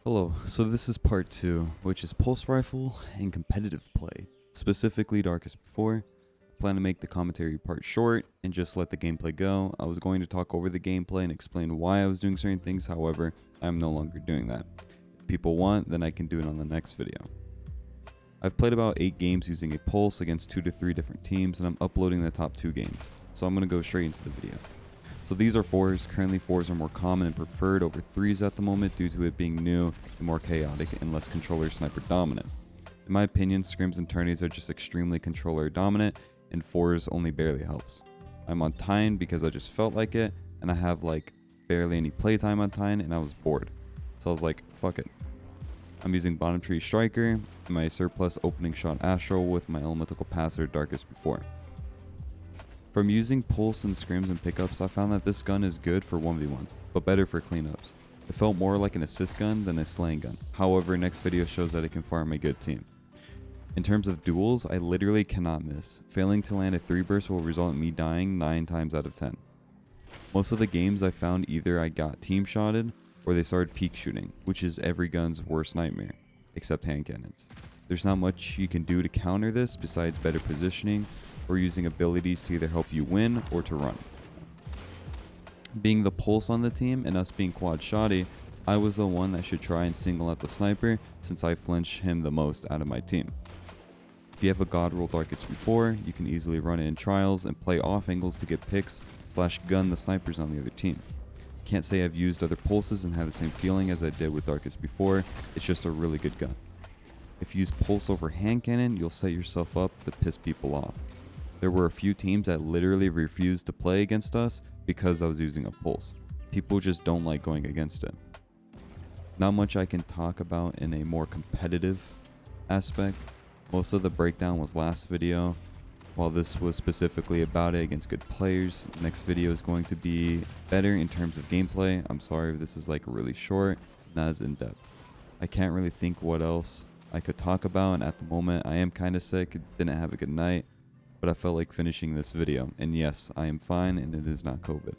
Hello, so this is part 2, which is pulse rifle and competitive play, specifically Darkest Before. I plan to make the commentary part short and just let the gameplay go. I was going to talk over the gameplay and explain why I was doing certain things, however, I'm no longer doing that. If people want, then I can do it on the next video. I've played about 8 games using a pulse against 2 to 3 different teams, and I'm uploading the top 2 games, so I'm going to go straight into the video. So these are 4s. Currently 4s are more common and preferred over 3s at the moment due to it being new and more chaotic and less controller sniper dominant. In my opinion, scrims and tourneys are just extremely controller dominant, and 4s only barely helps. I'm on Tine because I just felt like it, and I have like barely any playtime on Tine, and I was bored. So I was like, fuck it. I'm using bottom tree striker and my surplus opening shot astral with my elemental capacitor Darkest Before. From using pulse and scrims and pickups, I found that this gun is good for 1v1s, but better for cleanups. It felt more like an assist gun than a slaying gun. However, next video shows that it can farm a good team. In terms of duels, I literally cannot miss. Failing to land a 3 burst will result in me dying 9 times out of 10. Most of the games I found either I got team shotted or they started peek shooting, which is every gun's worst nightmare, except hand cannons. There's not much you can do to counter this besides better positioning or using abilities to either help you win or to run. Being the pulse on the team and us being quad shoddy, I was the one that should try and single out the sniper since I flinch him the most out of my team. If you have a god roll Darkest Before, you can easily run it in trials and play off angles to get picks / gun the snipers on the other team. Can't say I've used other pulses and had the same feeling as I did with Darkest Before, it's just a really good gun. If you use pulse over hand cannon, you'll set yourself up to piss people off. There were a few teams that literally refused to play against us because I was using a pulse. People just don't like going against it. Not much I can talk about in a more competitive aspect. Most of the breakdown was last video, while this was specifically about it against good players. Next video is going to be better in terms of gameplay. I'm sorry if this is like really short, not as in depth. I can't really think what else I could talk about, and at the moment I am kind of sick, didn't have a good night. But I felt like finishing this video, and yes, I am fine and it is not COVID.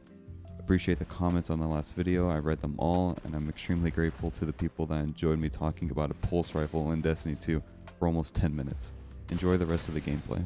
Appreciate the comments on the last video, I read them all, and I'm extremely grateful to the people that enjoyed me talking about a pulse rifle in Destiny 2 for almost 10 minutes. Enjoy the rest of the gameplay.